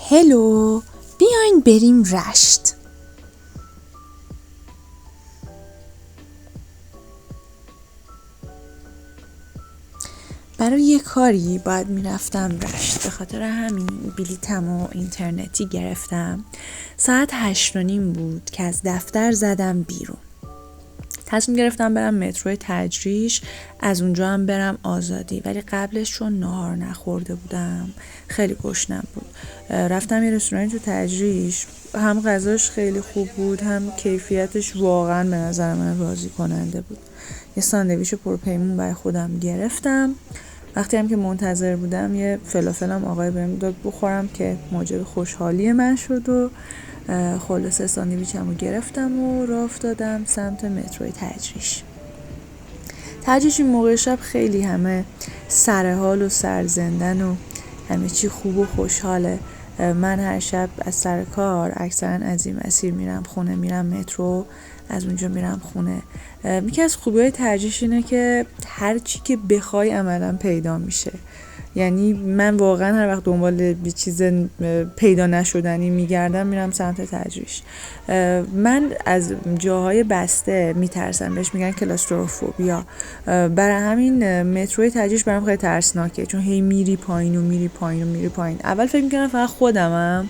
هلو، بیاین بریم رشت. برای یه کاری باید میرفتم رشت، به خاطر همین بلیطم و اینترنتی گرفتم. ساعت 8:30 بود که از دفتر زدم بیرون. تصمیم گرفتم برم مترو تجریش، از اونجا هم برم آزادی، ولی قبلش چون نهار نخورده بودم خیلی گشنم بود. رفتم یه رستورانی تو تجریش، هم غذاش خیلی خوب بود هم کیفیتش واقعا به نظر من راضی کننده بود. یه ساندویچ پرپیمون برای خودم گرفتم. وقتی هم که منتظر بودم یه فلافلم آقای بهم داد بخورم که موجب خوشحالی من شد و خلاصه ساندویچم رو گرفتم و راه افتادم سمت متروی تجریش این موقع شب خیلی همه سرحال و سرزندن و همه چی خوب و خوشحاله. من هر شب از سر کار اکثرا از این مسیر میرم خونه، میرم مترو، از اونجا میرم خونه. یکی از خوبی‌های تجریش اینه که هر چی که بخوای عملا پیدا میشه. یعنی من واقعا هر وقت دنبال یه چیز پیدا نشدنی میگردم میرم سمت تجریش. من از جاهای بسته میترسم، بهش میگن کلاستروفوبیا. برای همین متروی تجریش برام خیلی ترسناکه، چون هی میری پایین و میری پایین و میری پایین. اول فکر میکنم فقط خودمم،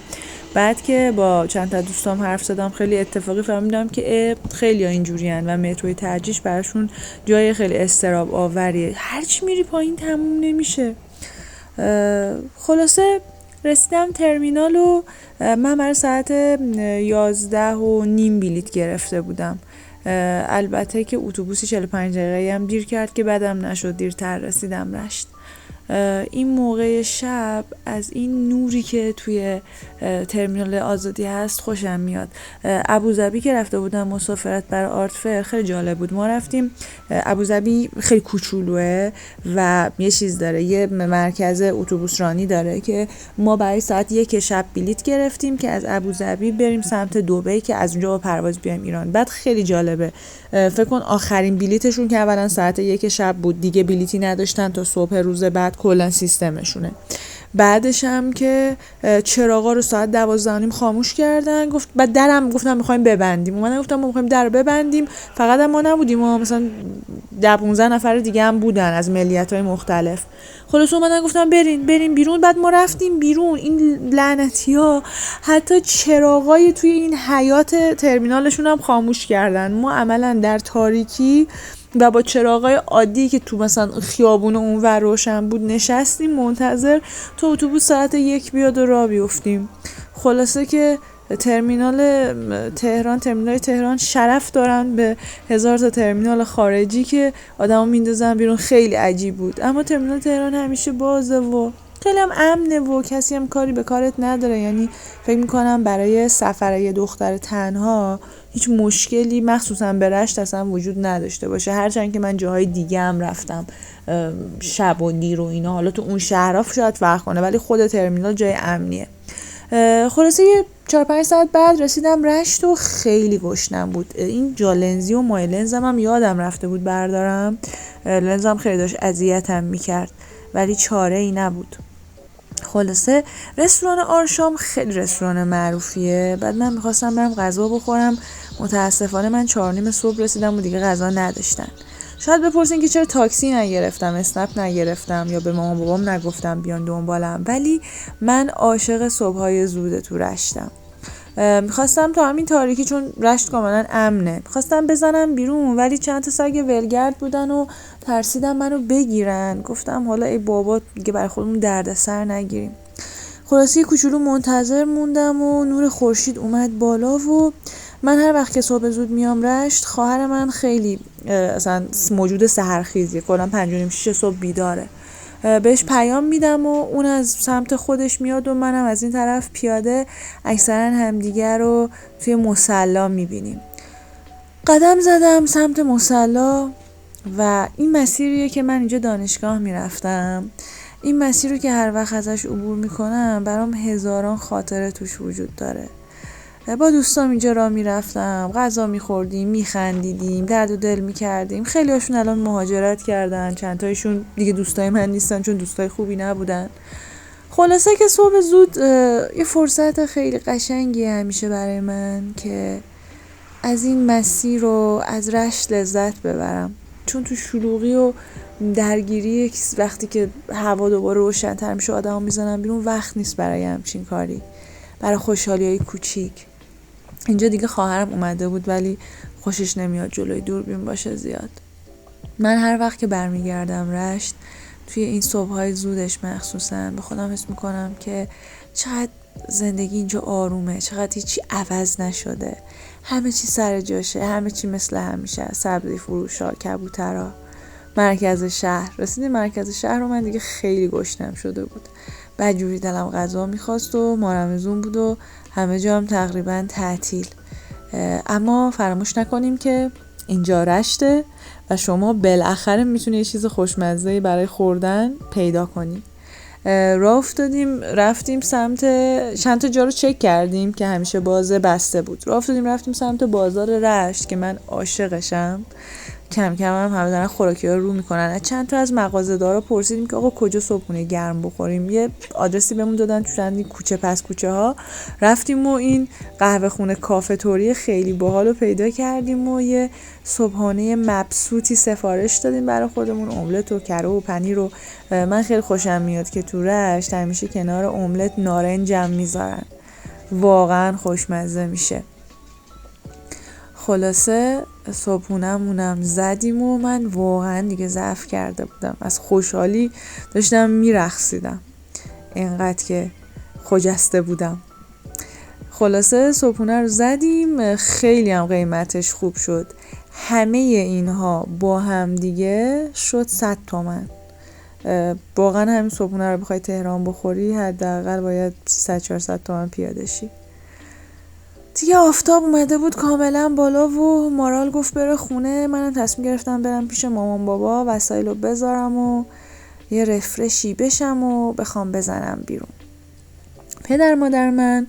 بعد که با چند تا دوستام حرف زدم خیلی اتفاقی فهمیدم که خیلی ها اینجورین و متروی تجریش براشون جای خیلی اضطراب آوریه، هرچی میری پایین تموم نمیشه. خلاصه رسیدم ترمینال و من برای ساعت 11:30 بلیط گرفته بودم. البته که اتوبوسی 45 دقیقه‌ای هم دیر کرد که بعدم نشد، دیرتر رسیدم رشت. این موقع شب از این نوری که توی ترمینال آزادی هست خوشم میاد. ابوظبی که رفته بودم مسافرت برای آرت فر خیلی جالب بود. ما رفتیم ابوظبی، خیلی کوچولوه و یه چیز داره، یه مرکز اتوبوس رانی داره که ما برای ساعت 1 شب بلیط گرفتیم که از ابوظبی بریم سمت دبی که از اونجا با پرواز بیایم ایران. بعد خیلی جالبه، فکر کن آخرین بلیتشون که اولا ساعت 1 شب بود، دیگه بلیتی نداشتن تا صبح روز بعد، کلا سیستمشونه. بعدش هم که چراغا رو ساعت 12:30 خاموش کردن. بعد درم گفتم می‌خوایم ببندیم، من گفتم ما می‌خوایم در رو ببندیم. فقط ما نبودیم، ما مثلا 10-15 نفر دیگه هم بودن از ملیت‌های مختلف. خلاص اومدن گفتم بریم بیرون. بعد ما رفتیم بیرون. این لعنتی‌ها حتی چراغای توی این حیاط ترمینالشون هم خاموش کردن. ما عملاً در تاریکی و با چراغای عادی که تو مثلا خیابون اونور روشن بود نشستیم منتظر تا اتوبوس ساعت 1 بیاد و راه بیفتیم. خلاصه که ترمینال تهران شرف دارن به 1000 تا ترمینال خارجی که آدمو میندازن بیرون. خیلی عجیب بود، اما ترمینال تهران همیشه بازه و خیلی هم امنه و کسی هم کاری به کارت نداره. یعنی فکر میکنم برای سفر یه دختر تنها هیچ مشکلی مخصوصا به رشت اصلا وجود نداشته باشه، هرچند که من جاهای دیگه هم رفتم شب و دیر و اینا، حالا تو اون شهرها شاید فرق کنه ولی خود ترمینال جای امنیه. خلاصه یه 4-5 ساعت بعد رسیدم رشت و خیلی گشنم بود. این جالنزی و مای لنزم هم یادم رفته بود بردارم، لنزم خیلی داشت اذیتم میکرد ولی چاره ای نبود. خلاصه رستوران آرشام خیلی رستوران معروفیه. بعد من میخواستم برم غذا بخورم، متاسفانه من 4:30 صبح رسیدم و دیگه غذا نداشتن. شاید بپرسین که چرا تاکسی نگرفتم، اسنپ نگرفتم یا به مامان بابام نگفتم بیان دنبالم، ولی من عاشق صبحای زود تو رشتم. میخواستم تا همین تاریکی، چون رشت کاملا امنه، میخواستم بزنم بیرون ولی چند تا سگ ولگرد بودن و ترسیدم منو بگیرن. گفتم حالا ای بابا دیگه برای خودمون دردسر نگیریم. خلاصی کوچولو منتظر موندم و نور خورشید اومد بالا و من هر وقت که صبح زود میام رشت، خواهر من خیلی اصلا موجود سحرخیزیه، کلا 5:30-6 صبح بیداره. بهش پیام میدم و اون از سمت خودش میاد و منم از این طرف پیاده. اکثرا همدیگر رو توی مصلی میبینیم. قدم زدم سمت مصلی و این مسیریه که من اینجا دانشگاه میرفتم. این مسیر رو که هر وقت ازش عبور میکنم برام هزاران خاطره توش وجود داره. با دوستام اینجا راه میرفتم، غذا میخوردیم، میخندیدیم، درد و دل میکردیم. خیلی هاشون الان مهاجرت کردن، چند تایشون دیگه دوستای من نیستن چون دوستای خوبی نبودن. خلاصه که صبح زود یه فرصت خیلی قشنگی همیشه برای من که از این مسیر رو از رشت لذت ببرم، چون تو شلوغی و درگیری وقتی که هوا دوباره روشن‌تر میشه آدمو میزنن بیرون وقت نیست برای همچین کاری، برای خوشحالیای کوچیک. اینجا دیگه خواهرم اومده بود ولی خوشش نمیاد جلوی دوربین باشه زیاد. من هر وقت که برمیگردم رشت توی این صبح‌های زودش مخصوصاً به خودم حس میکنم که چقدر زندگی اینجا آرومه، چقدر هیچی عوض نشده، همه چی سر جاشه، همه چی مثل همیشه، سبزی فروشا، کبوترا. مرکز شهر رسیدیم. مرکز شهر رو من دیگه خیلی گشنم شده بود، بدجوری دلم غذا میخواست و مارمزون بود و همه جا هم تقریبا تعطیل. اما فراموش نکنیم که اینجا رشته و شما بالاخره میتونی یه چیز خوشمزه‌ای برای خوردن پیدا کنی. راه افتادیم رفتیم سمت چند تا جا رو چک کردیم که همیشه بازه بسته بود. راه افتادیم رفتیم سمت بازار رشت که من عاشقشم. کم کم هم همه دارن خوراکی‌ها رو میکنن. از چند تا از مغازه‌دارا پرسیدیم که آقا کجا صبحونه گرم بخوریم. یه آدرسی بهمون دادن تو چندی کوچه پس کوچه ها. رفتیم و این قهوه خونه کافه توری خیلی باحال رو پیدا کردیم و یه صبحانه مبسوطی سفارش دادیم برای خودمون، املت و کره و پنیر رو. من خیلی خوشم میاد که تو رشت همیشه کنار املت نارنجم میذارن، واقعا خوشمزه میشه. خلاصه صبحونمونم زدیم و من واقعا دیگه ضعف کرده بودم، از خوشحالی داشتم میرقصیدم اینقدر که خجسته بودم. خلاصه صبحونه رو زدیم، خیلی هم قیمتش خوب شد. همه اینها با هم دیگه شد 100 تومن. واقعا همین صبحونه رو بخوای تهران بخوری حداقل باید 300-400 تومن پیاده شی. دیگه آفتاب اومده بود کاملا بالا و مارال گفت بره خونه. منم تصمیم گرفتم برم پیش مامان بابا وسایلو بذارم و یه رفرشی بشم و بخوام بزنم بیرون. پدر مادر من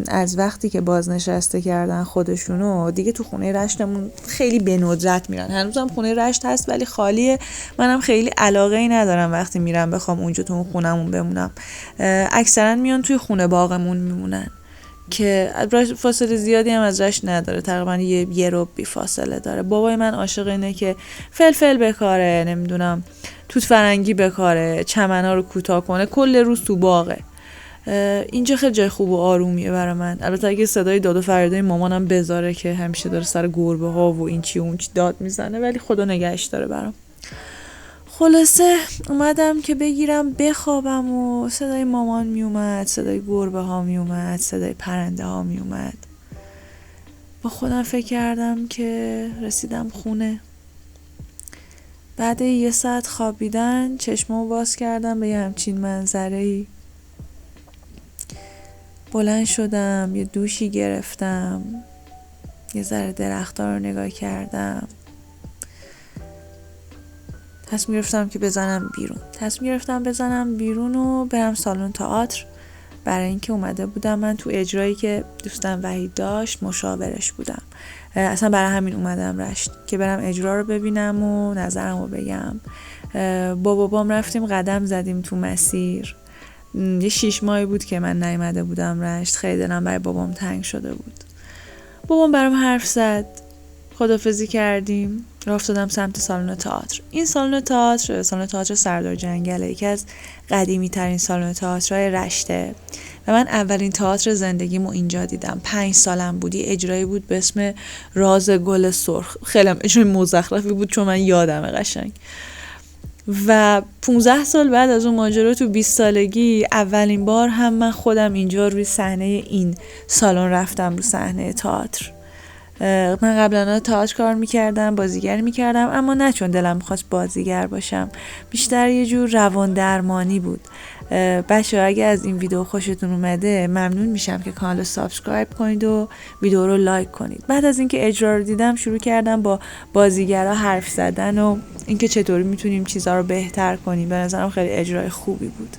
از وقتی که بازنشسته کردن خودشونو دیگه تو خونه رشتمون خیلی به ندرت میرن. هنوزم خونه رشت هست ولی خالیه. منم خیلی علاقه ای ندارم وقتی میرم بخوام اونجا تو خونمون بمونم. اکثرا میان توی خونه باغمون میمونن که فاصله زیادی هم از رشت نداره، تقریبا یه رو بی فاصله داره. بابای من عاشق اینه که فلفل بکاره، نمیدونم توت فرنگی بکاره، چمن‌ها رو کوتاه کنه، کل روز تو باغه. اینجا خیلی جای خوب و آرومیه برای من. البته اگه صدای داد و فریادای مامانم بذاره که همیشه داره سر گربه ها و این چی اون چی داد میزنه، ولی خدا نگهش داره برام. خلاصه اومدم که بگیرم بخوابم و صدای مامان میومد، صدای گربه ها میومد، صدای پرنده ها میومد. با خودم فکر کردم که رسیدم خونه. بعد 1 ساعت خوابیدن چشمامو باز کردم به یه همچین منظره‌ای. بلند شدم، یه دوشی گرفتم، یه ذره درخت‌ها رو نگاه کردم. تصمیم گرفتم که بزنم بیرون و برم سالن تئاتر، برای اینکه اومده بودم من تو اجرایی که دوستم وحید داشت مشاورش بودم. اصلا برای همین اومدم رشت که برم اجرا رو ببینم و نظرم رو بگم. با بابام رفتیم قدم زدیم تو مسیر. یه 6 ماهی بود که من نیومده بودم رشت، خیلی دلم برای بابام تنگ شده بود. بابام برام حرف زد، خداحافظی کردیم، راه افتادم سمت سالن تئاتر. این سالن تئاتر سردار جنگله، یکی از قدیمی ترین سالن تئاترهای رشته و من اولین تئاتر زندگیمو اینجا دیدم. 5 سالم بود. یه اجرایی بود به اسم راز گل سرخ. خیلی اجرای مزخرفی بود چون من یادمه قشنگ. و 15 سال بعد از اون ماجرا تو 20 سالگی اولین بار هم من خودم اینجا روی صحنه این سالن رفتم، رو صحنه تئاتر. من قبلا تئاتر کار میکردم، بازیگر میکردم، اما نه چون دلم میخواست بازیگر باشم، بیشتر یه جور روان درمانی بود. بچه‌ها اگه از این ویدیو خوشتون اومده ممنون میشم که کانال رو سابسکرایب کنید و ویدیو رو لایک کنید. بعد از اینکه اجرا رو دیدم شروع کردم با بازیگرا حرف زدن و اینکه چطوری میتونیم چیزا رو بهتر کنیم. به نظرم خیلی اجرای خوبی بود.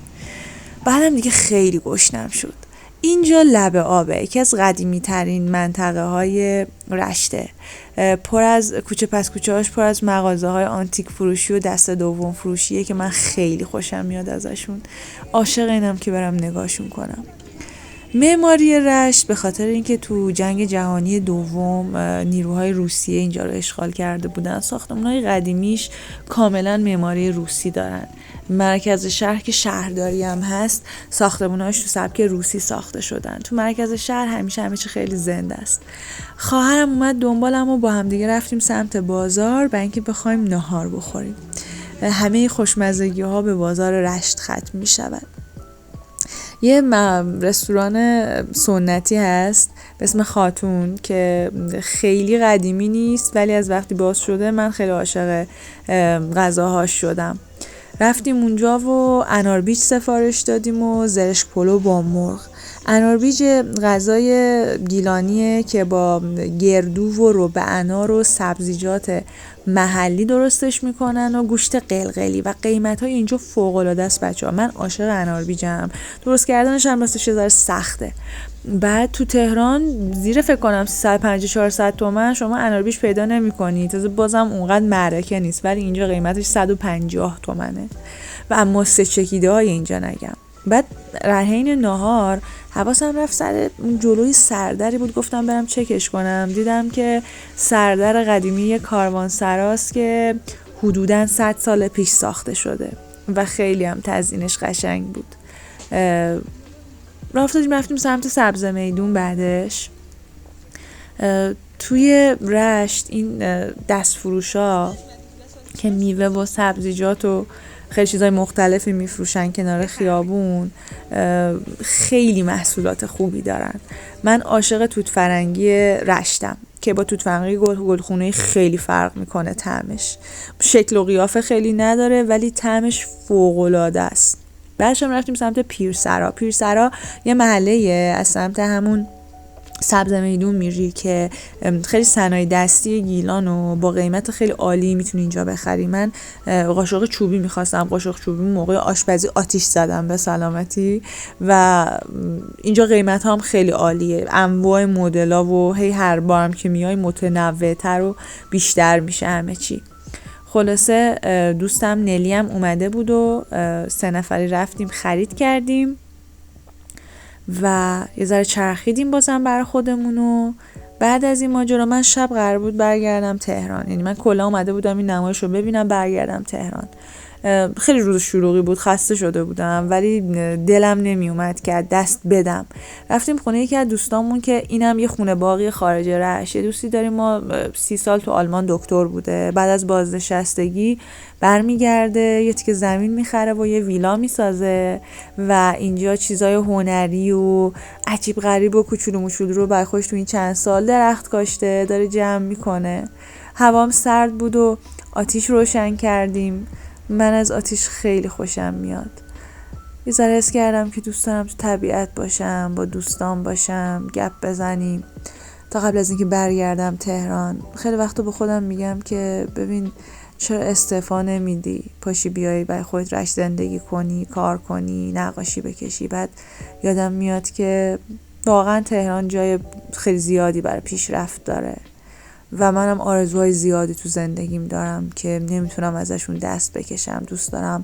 بعدم دیگه خیلی گشنم شد. اینجا لب آبه، یکی از قدیمی ترین منطقه های رشته، پر از کوچه پس کوچه هاش پر از مغازه های آنتیک فروشی و دست دوم فروشیه که من خیلی خوشم میاد ازشون. عاشق اینم که برم نگاهشون کنم. معماری رشت به خاطر اینکه تو جنگ جهانی دوم نیروهای روسیه اینجا رو اشغال کرده بودن، ساختمان‌های قدیمیش کاملا معماری روسی دارن. مرکز شهر که شهرداری هم هست، ساختمان‌هاش تو سبک روسی ساخته شدن. تو مرکز شهر همیشه همه چی خیلی زنده است. خواهرم اومد دنبالم و با هم دیگه رفتیم سمت بازار برای اینکه بخوایم نهار بخوریم. همه خوشمزگی‌ها به بازار رشت ختم می‌شود. یه رستوران سنتی هست به اسم خاتون که خیلی قدیمی نیست، ولی از وقتی باز شده من خیلی عاشق غذاهاش شدم. رفتیم اونجا و اناربیج سفارش دادیم و زرشک پلو با مرغ. اناربیج غذای گیلانیه که با گردو و ربع انار و سبزیجات محلی درستش میکنن و گوشت قلقلی و قیمت‌های اینجا فوق‌العاده است بچه‌ها. من عاشق اناربیجم. درست کردنش هم راستش یه ذره سخته. بعد تو تهران زیر فکر کنم 350-400 تومن شما اناربیج پیدا نمی‌کنی. تازه بازم اونقدر معرکه نیست، ولی اینجا قیمتش 150 تومنه و اما سه چکیده های اینجا نگم. بعد رحین نهار حواسم رفت سر جلوی سردری بود، گفتم برم چکش کنم. دیدم که سردر قدیمی کاروانسراست که حدوداً 100 سال پیش ساخته شده و خیلی هم تزیینش قشنگ بود. رفتیم سمت سبز میدون. بعدش توی رشت این دستفروشا که میوه و سبزیجات و خیلی چیزای مختلفی میفروشن کنار خیابون، خیلی محصولات خوبی دارن. من عاشق توت فرنگی رشتم که با توت فرنگی گلخونه خیلی فرق میکنه. طعمش شکل و قیافه خیلی نداره ولی طعمش فوق‌العاده است. بعدش هم رفتیم سمت پیرسرا. پیرسرا یه محله از سمت همون سبز میدون میری که خیلی صنایع دستی گیلان و با قیمت خیلی عالی میتونی اینجا بخری. من قاشق چوبی میخواستم، قاشق چوبی موقع آشپزی آتیش زدم به سلامتی و اینجا قیمت هم خیلی عالیه. انواع مدل‌ها و هی هر بارم که میای متنوع‌تر و بیشتر میشه همه چی. خلاصه دوستم نلی هم اومده بود و 3 نفری رفتیم خرید کردیم و یه ذره چرخیدیم بازم برای خودمونو. بعد از این ماجرا من شب قرار بود برگردم تهران، یعنی من کلا اومده بودم این نمایش رو ببینم برگردم تهران. خیلی روز شلوغی بود، خسته شده بودم ولی دلم نمی اومد که دست بدم. رفتیم خونه یکی از دوستامون که اینم یه خونه باقی خارج رشت. یه دوستی داریم ما 30 سال تو آلمان دکتر بوده، بعد از بازنشستگی برمیگرده یه تیکه زمین میخره و یه ویلا میسازه و اینجا چیزای هنری و عجیب غریب و کوچولو موچولو رو برای خودش تو این چند سال درخت کاشته داره جمع میکنه. هوام سرد بود و آتیش روشن کردیم. من از آتیش خیلی خوشم میاد. یه ذره حس کردم که دوست دارم تو طبیعت باشم، با دوستان باشم، گپ بزنیم تا قبل از اینکه برگردم تهران. خیلی وقتا به خودم میگم که ببین چرا استعفا نمیدی، پاشی بیایی برای خودت رشت زندگی کنی، کار کنی، نقاشی بکشی. بعد یادم میاد که واقعا تهران جای خیلی زیادی برای پیشرفت داره و منم آرزوهای زیادی تو زندگیم دارم که نمیتونم ازشون دست بکشم. دوست دارم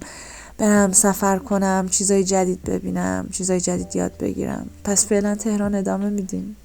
برم سفر کنم، چیزای جدید ببینم، چیزای جدید یاد بگیرم. پس فعلا تهران ادامه میدیم.